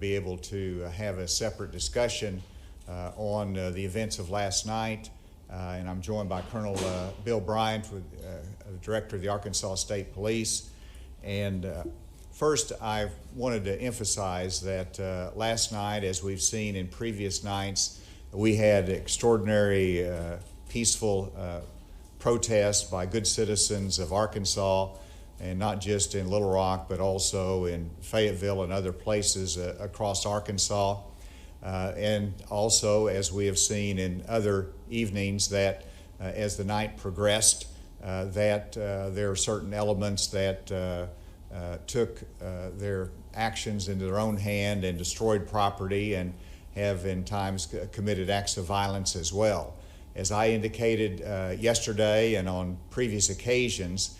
be able to have a separate discussion on the events of last night. And I'm joined by Colonel Bill Bryant, the Director of the Arkansas State Police. And first, I wanted to emphasize that last night, as we've seen in previous nights, we had extraordinary peaceful protests by good citizens of Arkansas, and not just in Little Rock, but also in Fayetteville and other places across Arkansas. And also, as we have seen in other evenings, that as the night progressed, that there are certain elements that took their actions into their own hand and destroyed property and have in times committed acts of violence as well. As I indicated yesterday and on previous occasions,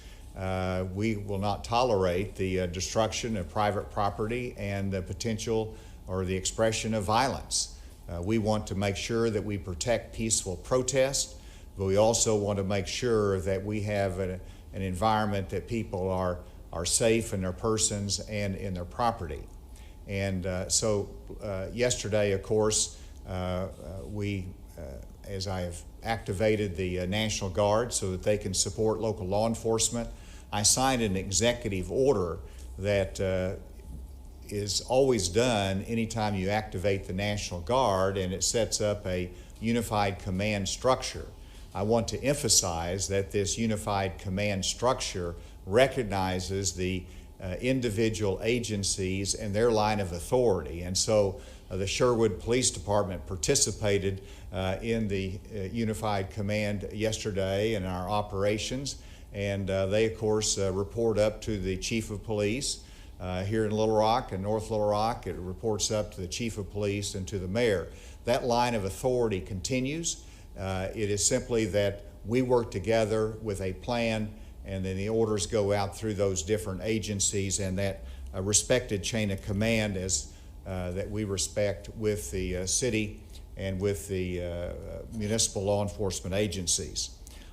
we will not tolerate the destruction of private property and the potential or the expression of violence. We want to make sure that we protect peaceful protest, but we also want to make sure that we have an environment that people are safe in their persons and in their property. And so yesterday, of course, as I have activated the National Guard so that they can support local law enforcement, I signed an executive order that is always done anytime you activate the National Guard, and it sets up a unified command structure. I want to emphasize that this unified command structure recognizes the individual agencies and their line of authority. And so the Sherwood Police Department participated in the unified command yesterday in our operations. And they, of course, report up to the Chief of Police here in Little Rock and North Little Rock. It reports up to the Chief of Police and to the Mayor. That line of authority continues. It is simply that we work together with a plan, and then the orders go out through those different agencies, and that respected chain of command that we respect with the city and with the municipal law enforcement agencies.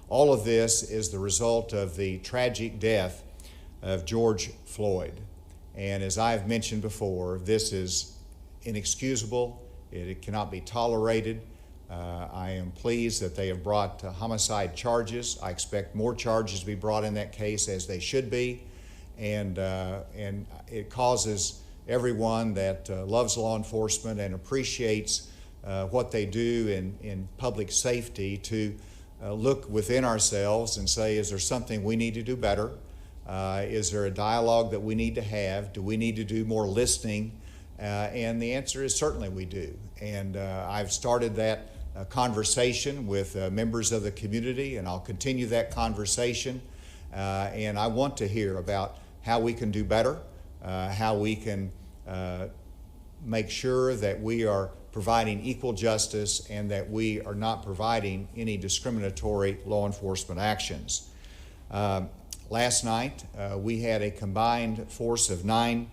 All of this is the result of the tragic death of George Floyd. And as I've mentioned before, this is inexcusable. It cannot be tolerated. I am pleased that they have brought homicide charges. I expect more charges to be brought in that case, as they should be. And it causes everyone that loves law enforcement and appreciates what they do in public safety to look within ourselves and say, is there something we need to do better? Is there a dialogue that we need to have? Do we need to do more listening? And the answer is certainly we do. And I've started that conversation with members of the community, and I'll continue that conversation. And I want to hear about how we can do better, how we can make sure that we are providing equal justice and that we are not providing any discriminatory law enforcement actions. Last night, we had a combined force of 9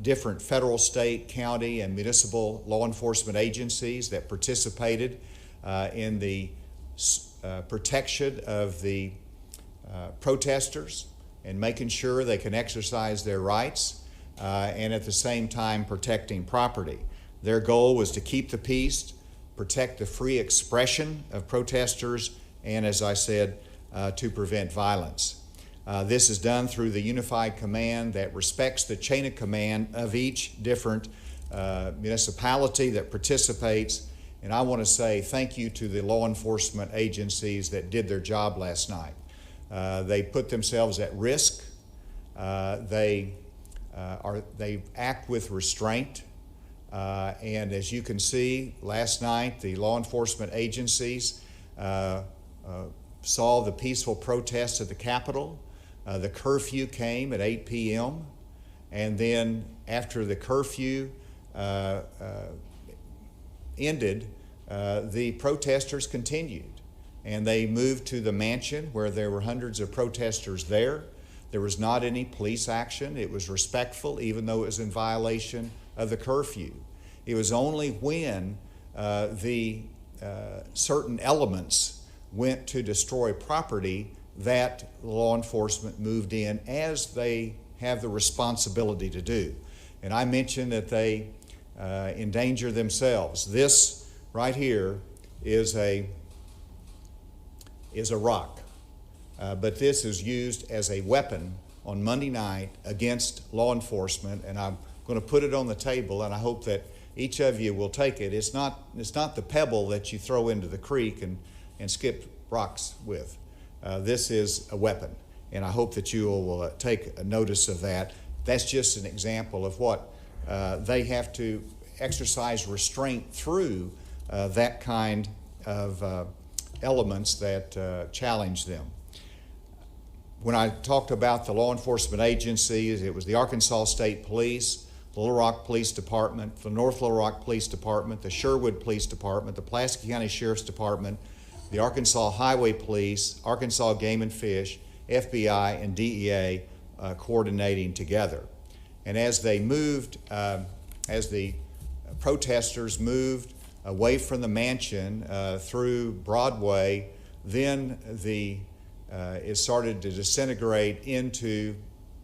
different federal, state, county, and municipal law enforcement agencies that participated in the protection of the protesters and making sure they can exercise their rights and at the same time protecting property. Their goal was to keep the peace, protect the free expression of protesters, and, as I said, to prevent violence. This is done through the unified command that respects the chain of command of each different municipality that participates. And I want to say thank you to the law enforcement agencies that did their job last night. They put themselves at risk. They act with restraint. And as you can see, last night the law enforcement agencies saw the peaceful protests at the Capitol. The curfew came at 8 p.m. and then after the curfew ended, the protesters continued. And they moved to the mansion where there were hundreds of protesters there. There was not any police action. It was respectful, even though it was in violation of the curfew. It was only when the certain elements went to destroy property that law enforcement moved in, as they have the responsibility to do. And I mentioned that they endanger themselves. This right here is a rock, but this is used as a weapon on Monday night against law enforcement, and I'm going to put it on the table, and I hope that each of you will take it. It's not the pebble that you throw into the creek and skip rocks with. This is a weapon, and I hope that you will take a notice of that. That's just an example of what they have to exercise restraint through that kind of elements that challenge them. When I talked about the law enforcement agencies, it was the Arkansas State Police, the Little Rock Police Department, the North Little Rock Police Department, the Sherwood Police Department, the Pulaski County Sheriff's Department, the Arkansas Highway Police, Arkansas Game and Fish, FBI, and DEA coordinating together. And as they moved, as the protesters moved away from the mansion through Broadway, then it started to disintegrate into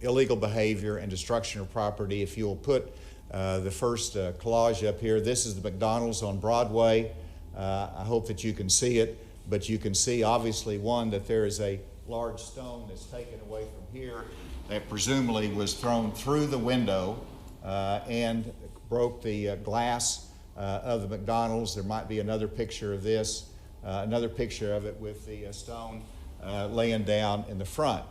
illegal behavior and destruction of property. If you will put the first collage up here, this is the McDonald's on Broadway. I hope that you can see it, but you can see obviously, one, that there is a large stone that's taken away from here that presumably was thrown through the window and broke the glass of the McDonald's. There might be another picture of this, another picture of it with the stone laying down in the front.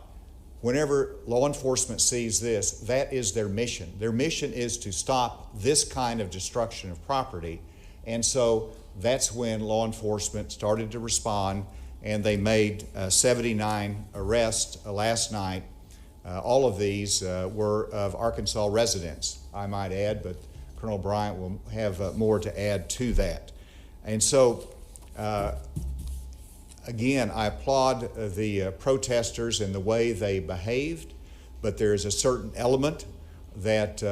Whenever law enforcement sees this, that is their mission. Their mission is to stop this kind of destruction of property. And so that's when law enforcement started to respond, and they made 79 arrests last night. All of these were of Arkansas residents, I might add, but Colonel Bryant will have more to add to that. And so, again, I applaud the protesters and the way they behaved, but there is a certain element that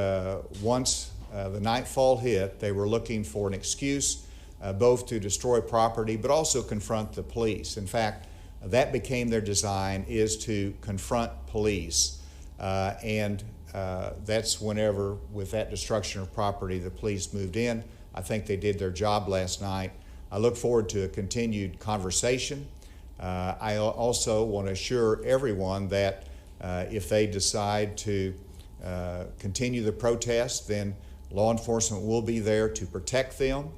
once the nightfall hit, they were looking for an excuse both to destroy property but also confront the police. In fact, that became their design, is to confront police. And that's whenever, with that destruction of property, the police moved in. I think they did their job last night. I look forward to a continued conversation. I also want to assure everyone that if they decide to continue the protest, then law enforcement will be there to protect them,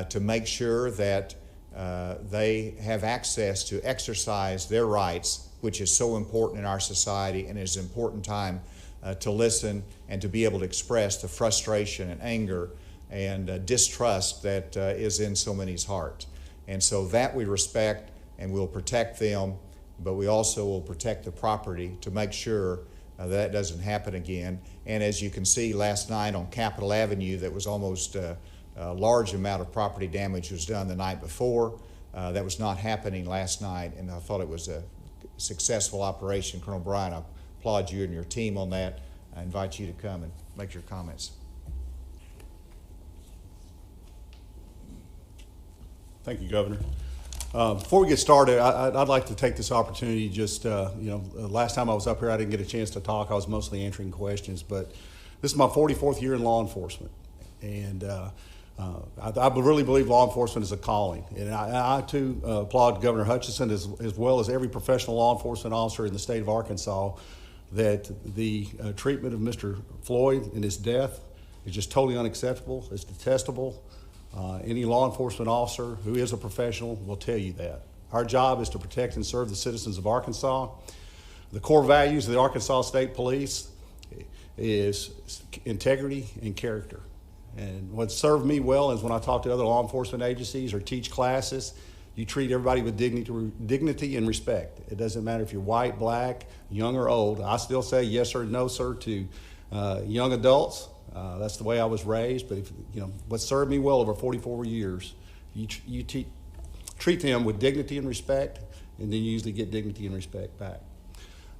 to make sure that they have access to exercise their rights, which is so important in our society, and is an important time to listen and to be able to express the frustration and anger and distrust that is in so many's heart. And so that we respect, and we'll protect them, but we also will protect the property to make sure that doesn't happen again. And as you can see last night on Capitol Avenue, that was almost a large amount of property damage was done the night before. That was not happening last night, and I thought it was a successful operation. Colonel Bryant, I applaud you and your team on that. I invite you to come and make your comments. Thank you, Governor. Before we get started, I'd like to take this opportunity. Just last time I was up here, I didn't get a chance to talk. I was mostly answering questions, but this is my 44th year in law enforcement, and I really believe law enforcement is a calling. And I too applaud Governor Hutchinson as well as every professional law enforcement officer in the state of Arkansas that the treatment of Mr. Floyd and his death is just totally unacceptable. It's detestable. Any law enforcement officer who is a professional will tell you that. Our job is to protect and serve the citizens of Arkansas. The core values of the Arkansas State Police is integrity and character. And what served me well is when I talk to other law enforcement agencies or teach classes, you treat everybody with dignity and respect. It doesn't matter if you're white, black, young, or old. I still say yes or no, sir, to young adults. That's the way I was raised. But if what served me well over 44 years, you treat them with dignity and respect, and then you usually get dignity and respect back.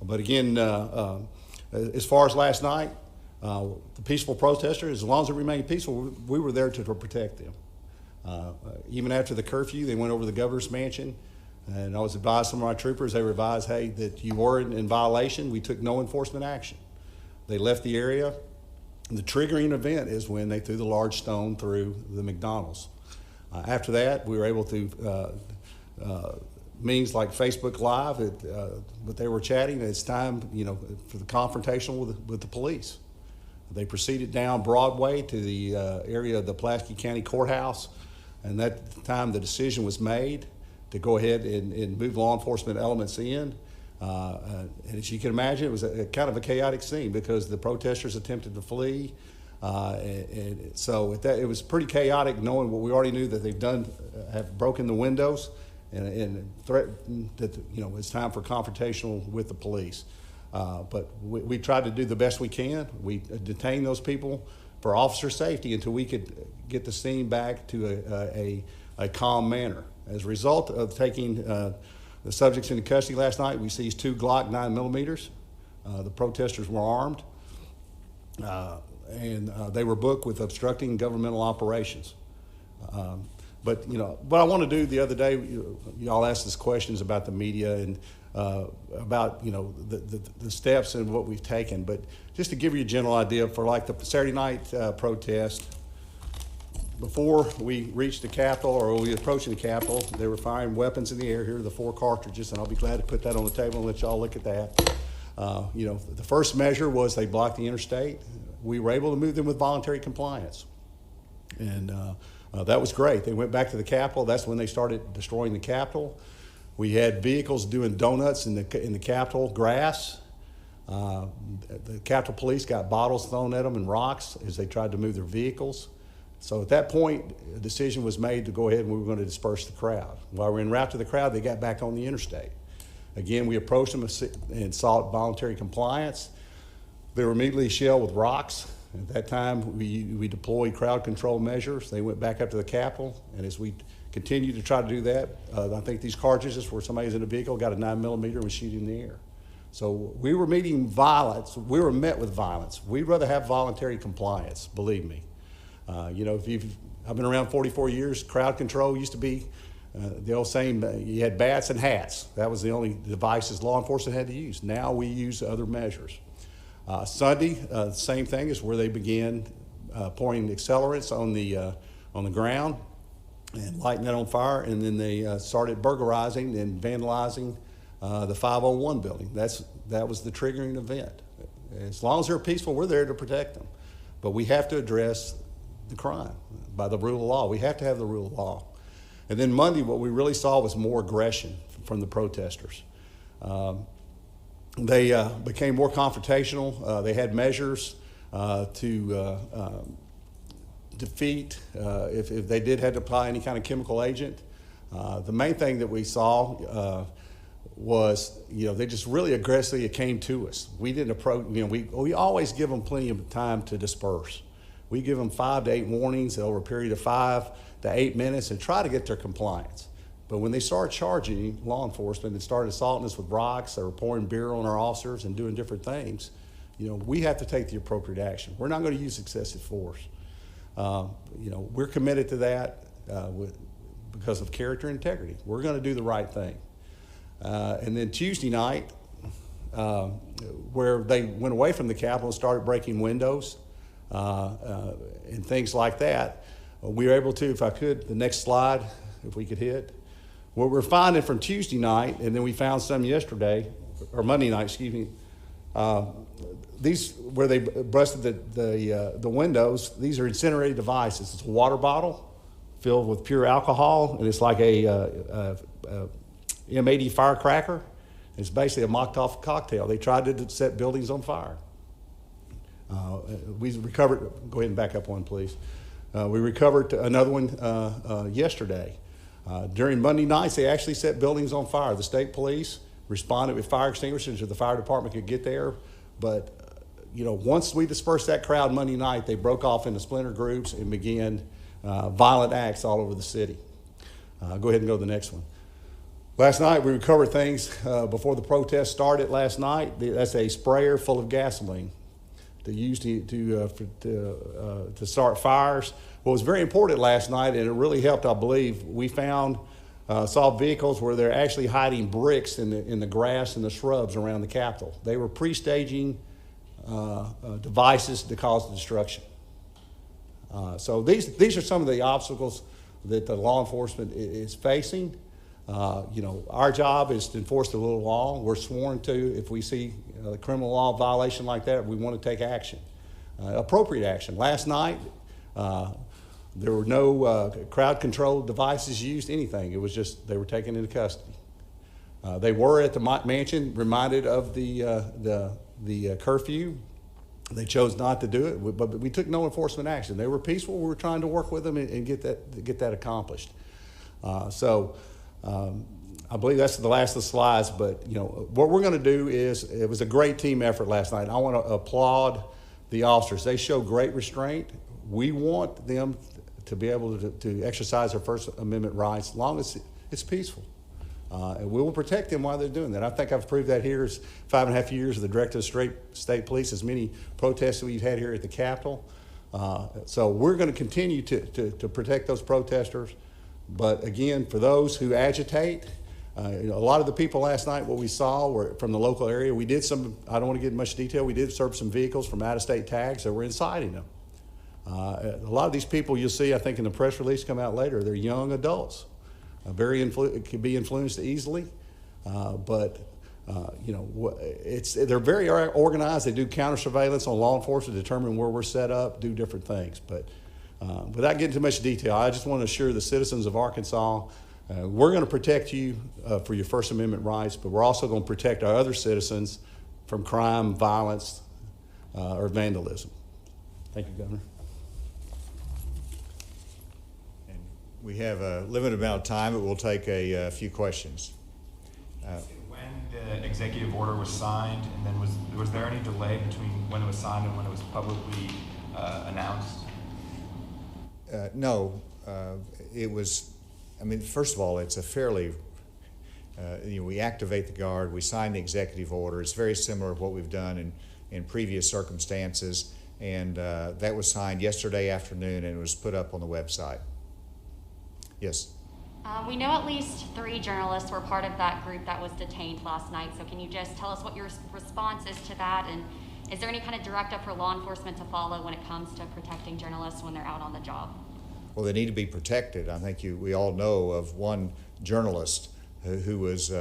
But again, as far as last night, the peaceful protesters, as long as it remained peaceful, we were there to protect them. Even after the curfew, they went over to the governor's mansion, and I was advised, some of my troopers, they were advised, hey, that you were in violation. We took no enforcement action. They left the area. The triggering event is when they threw the large stone through the McDonald's. After that, we were able to, means like Facebook Live, but they were chatting. It's time, for the confrontation with the police. They proceeded down Broadway to the area of the Pulaski County Courthouse, and that time the decision was made to go ahead and move law enforcement elements in. And as you can imagine, it was a kind of a chaotic scene because the protesters attempted to flee. And so it was pretty chaotic, knowing what we already knew that they've done, have broken the windows and threatened that, it's time for confrontational with the police. But we tried to do the best we can. We detained those people for officer safety until we could get the scene back to a calm manner. As a result of taking the subjects into custody last night, we seized 2 Glock 9mm. The protesters were armed, and they were booked with obstructing governmental operations. But what I want to do the other day, y'all asked us questions about the media and about the steps and what we've taken. But just to give you a general idea, for like the Saturday night protest, before we reached the Capitol or we were approaching the Capitol, they were firing weapons in the air. Here are the 4 cartridges, and I'll be glad to put that on the table and let y'all look at that. The first measure was they blocked the interstate. We were able to move them with voluntary compliance, and that was great. They went back to the Capitol. That's when they started destroying the Capitol. We had vehicles doing donuts in the Capitol grass. The Capitol Police got bottles thrown at them and rocks as they tried to move their vehicles. So at that point, a decision was made to go ahead and we were going to disperse the crowd. While we were en route to the crowd, they got back on the interstate. Again, we approached them and sought voluntary compliance. They were immediately shelled with rocks. At that time, we deployed crowd control measures. They went back up to the Capitol, and as we continued to try to do that, I think these cartridges where somebody's in a vehicle got a 9mm and was shooting in the air. So we were meeting violence. We were met with violence. We'd rather have voluntary compliance, believe me. I've been around 44 years. Crowd control used to be the old saying, you had bats and hats. That was the only devices law enforcement had to use. Now we use other measures. Sunday, the same thing is where they began pouring accelerants on the ground and lighting that on fire, and then they started burglarizing and vandalizing the 501 building. That was the triggering event. As long as they're peaceful, we're there to protect them. But we have to address the crime by the rule of law. We have to have the rule of law. And then Monday, what we really saw was more aggression from the protesters. They became more confrontational. They had measures to defeat if they did have to apply any kind of chemical agent. The main thing that we saw was, they just really aggressively came to us. We didn't approach, we always give them plenty of time to disperse. We give them 5 to 8 warnings over a period of 5 to 8 minutes and try to get their compliance. But when they started charging law enforcement and started assaulting us with rocks or pouring beer on our officers and doing different things, we have to take the appropriate action. We're not going to use excessive force. We're committed to that because of character and integrity. We're going to do the right thing. And then Tuesday night, where they went away from the Capitol and started breaking windows and things like that, we were able to, if I could, the next slide, if we could hit. What we're finding from Tuesday night, and then we found some yesterday, or Monday night, excuse me, these, where they busted the windows, these are incinerated devices. It's a water bottle filled with pure alcohol, and it's like a M80 firecracker. It's basically a Molotov cocktail. They tried to set buildings on fire. We recovered, go ahead and back up one, please. We recovered another one yesterday. During Monday nights, they actually set buildings on fire. The state police responded with fire extinguishers so the fire department could get there. But, once we dispersed that crowd Monday night, they broke off into splinter groups and began violent acts all over the city. Go ahead and go to the next one. Last night, we recovered things before the protest started last night. That's a sprayer full of gasoline to use to start fires. What was very important last night, and it really helped, I believe, we saw vehicles where they're actually hiding bricks in the grass and the shrubs around the Capitol. They were pre-staging devices to cause destruction. So these are some of the obstacles that the law enforcement is facing. Our job is to enforce the rule of law. We're sworn to, if we see a criminal law violation like that, we want to take action, appropriate action. Last night, there were no crowd-controlled devices used, anything. It was just they were taken into custody. They were at the mansion, reminded of the curfew. They chose not to do it, but we took no enforcement action. They were peaceful. We were trying to work with them and get that accomplished. I believe that's the last of the slides, but what we're going to do is, it was a great team effort last night. I want to applaud the officers. They show great restraint. We want them to be able to exercise their First Amendment rights as long as it's peaceful. And we will protect them while they're doing that. I think I've proved that here. Is 5.5 years of the Director of State Police, as many protests that we've had here at the Capitol. So we're going to continue to protect those protesters. But again, for those who agitate, a lot of the people last night, what we saw were from the local area. We did some, I don't want to get in much detail, we did observe some vehicles from out-of-state tags that were inciting them. A lot of these people you'll see, I think in the press release come out later, they're young adults. Can be influenced easily, but they're very organized. They do counter surveillance on law enforcement, determine where we're set up, do different things. But without getting too much detail, I just want to assure the citizens of Arkansas, we're going to protect you for your First Amendment rights, but we're also going to protect our other citizens from crime, violence, or vandalism. Thank you, Governor. We have a limited amount of time, but we'll take a few questions. When the executive order was signed, and then was there any delay between when it was signed and when it was publicly announced? No, it was. I mean, first of all, it's a fairly. We activate the guard. We sign the executive order. It's very similar to what we've done in previous circumstances, and that was signed yesterday afternoon, and it was put up on the website. Yes. We know at least 3 journalists were part of that group that was detained last night. So can you just tell us what your response is to that? And is there any kind of directive for law enforcement to follow when it comes to protecting journalists when they're out on the job? Well, they need to be protected. I think we all know of one journalist who was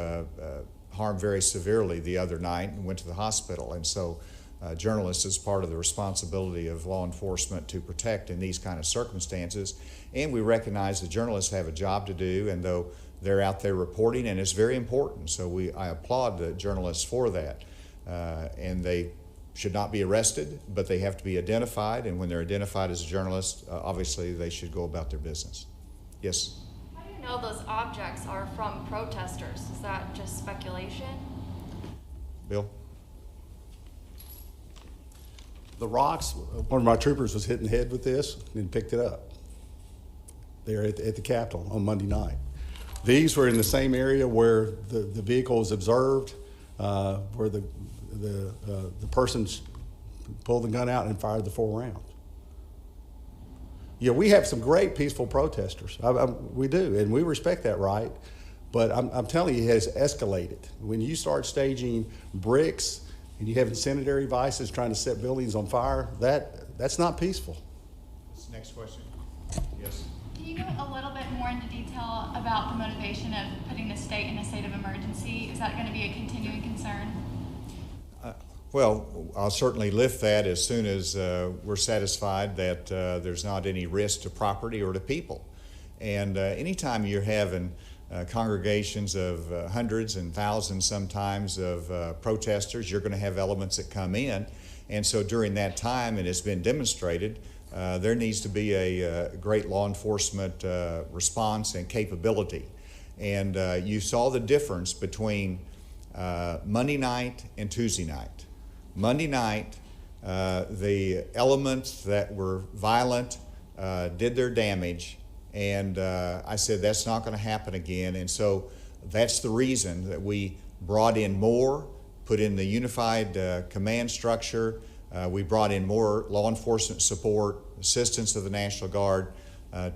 harmed very severely the other night and went to the hospital. And so journalists is part of the responsibility of law enforcement to protect in these kind of circumstances. And we recognize that journalists have a job to do, and though they're out there reporting, and it's very important. So I applaud the journalists for that. And they should not be arrested, but they have to be identified. And when they're identified as a journalist, obviously they should go about their business. Yes? How do you know those objects are from protesters? Is that just speculation? Bill? The rocks, one of my troopers was hit in the head with this and picked it up there at the Capitol on Monday night. These were in the same area where the vehicle was observed, where the person pulled the gun out and fired the 4 rounds. Yeah, we have some great peaceful protesters. We do, and we respect that right. But I'm telling you, it has escalated. When you start staging bricks and you have incendiary devices trying to set buildings on fire, that's not peaceful. Next question. Yes. Can you go a little bit more into detail about the motivation of putting the state in a state of emergency? Is that going to be a continuing concern? Well, I'll certainly lift that as soon as we're satisfied that there's not any risk to property or to people. And anytime you're having congregations of hundreds and thousands sometimes of protesters, you're going to have elements that come in. And so during that time, it has been demonstrated, there needs to be a great law enforcement response and capability. And you saw the difference between Monday night and Tuesday night. Monday night, the elements that were violent did their damage. And I said, that's not going to happen again. And so that's the reason that we brought in more, put in the unified command structure. We brought in more law enforcement support, assistance of the National Guard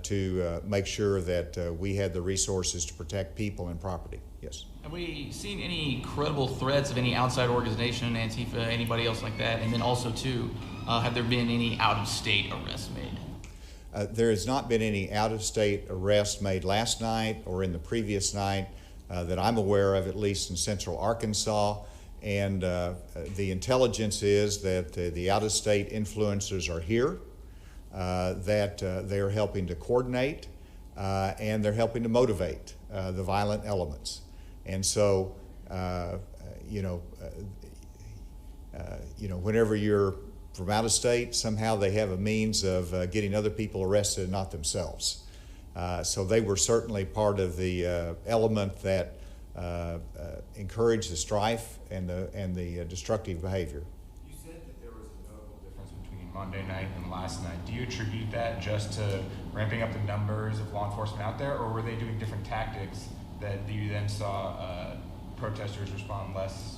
to make sure that we had the resources to protect people and property. Yes. Have we seen any credible threats of any outside organization, Antifa, anybody else like that? And then also, too, have there been any out-of-state arrests made? There has not been any out-of-state arrests made last night or in the previous night that I'm aware of, at least in central Arkansas. And the intelligence is that the out-of-state influencers are here, that they're helping to coordinate, and they're helping to motivate the violent elements. And so, whenever you're from out of state, somehow they have a means of getting other people arrested and not themselves. So they were certainly part of the element that encouraged the strife and the destructive behavior. You said that there was a notable difference between Monday night and last night. Do you attribute that just to ramping up the numbers of law enforcement out there, or were they doing different tactics that you then saw protesters respond less?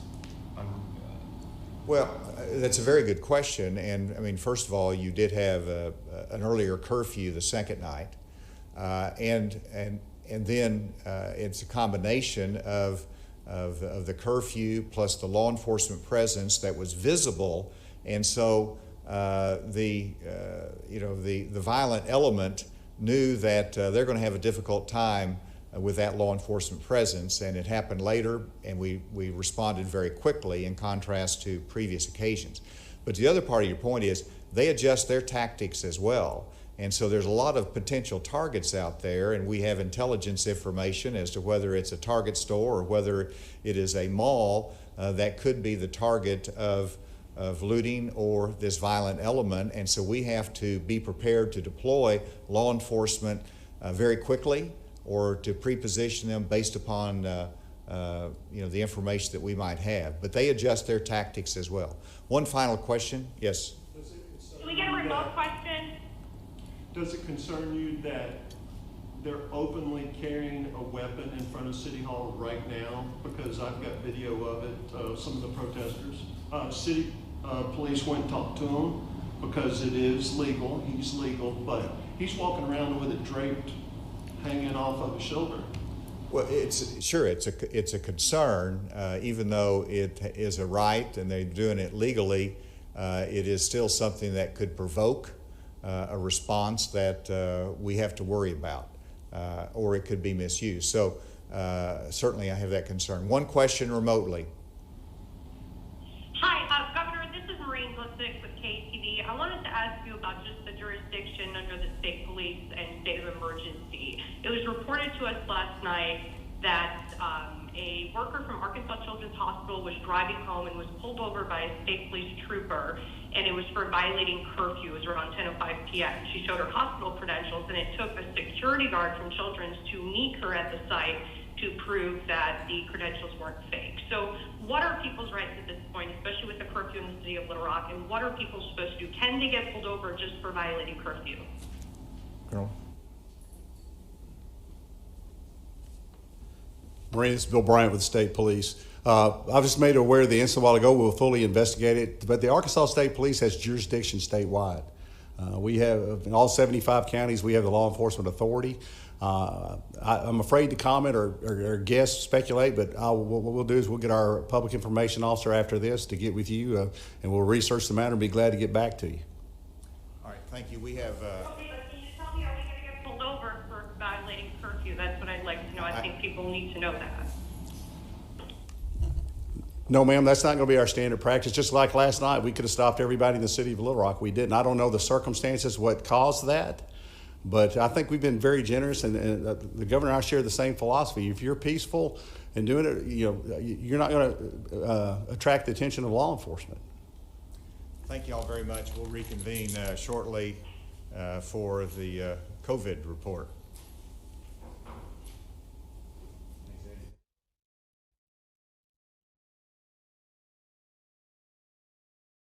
Well, that's a very good question. And I mean, first of all, you did have an earlier curfew the second night, and then it's a combination of the curfew plus the law enforcement presence that was visible, and so the violent element knew that they're going to have a difficult time with that law enforcement presence, and it happened later, and we responded very quickly in contrast to previous occasions. But the other part of your point is they adjust their tactics as well. And so there's a lot of potential targets out there, and we have intelligence information as to whether it's a Target store or whether it is a mall that could be the target of looting or this violent element. And so we have to be prepared to deploy law enforcement very quickly, or to pre-position them based upon the information that we might have. But they adjust their tactics as well. One final question. Yes? Can we get a remote question? Does it concern you that they're openly carrying a weapon in front of City Hall right now? Because I've got video of it, some of the protesters. City police went and talked to him because it is legal, he's legal, but he's walking around with it draped, hanging off of his shoulder. Well, it's a concern, even though it is a right and they're doing it legally. It is still something that could provoke a response that we have to worry about, or it could be misused. So certainly I have that concern. One question remotely. Hi, Governor, this is Maureen Glissick with KTV. I wanted to ask you about just the jurisdiction under the state police and state of emergency. It was reported to us last night that a worker from Arkansas Children's Hospital was driving home and was pulled over by a state police trooper, and it was for violating curfew. It was around 10:05 p.m. She showed her hospital credentials, and it took a security guard from Children's to meet her at the site to prove that the credentials weren't fake. So what are people's rights at this point, especially with the curfew in the city of Little Rock, and what are people supposed to do? Can they get pulled over just for violating curfew? Colonel. Maureen, this is Bill Bryant with the State Police. I was just made aware of the incident a while ago. We'll fully investigate it. But the Arkansas State Police has jurisdiction statewide. We have, in all 75 counties, we have the law enforcement authority. I'm afraid to comment or guess, speculate, but what we'll do is we'll get our public information officer after this to get with you, and we'll research the matter and be glad to get back to you. All right, thank you. We have... Okay, but can you tell me, are we going to get pulled over for violating curfew? That's what I'd like to know. I think people need to know that. No, ma'am, that's not going to be our standard practice. Just like last night, we could have stopped everybody in the city of Little Rock. We didn't. I don't know the circumstances, what caused that, but I think we've been very generous, and the governor and I share the same philosophy. If you're peaceful and doing it, you're not going to attract the attention of law enforcement. Thank you all very much. We'll reconvene shortly for the COVID report.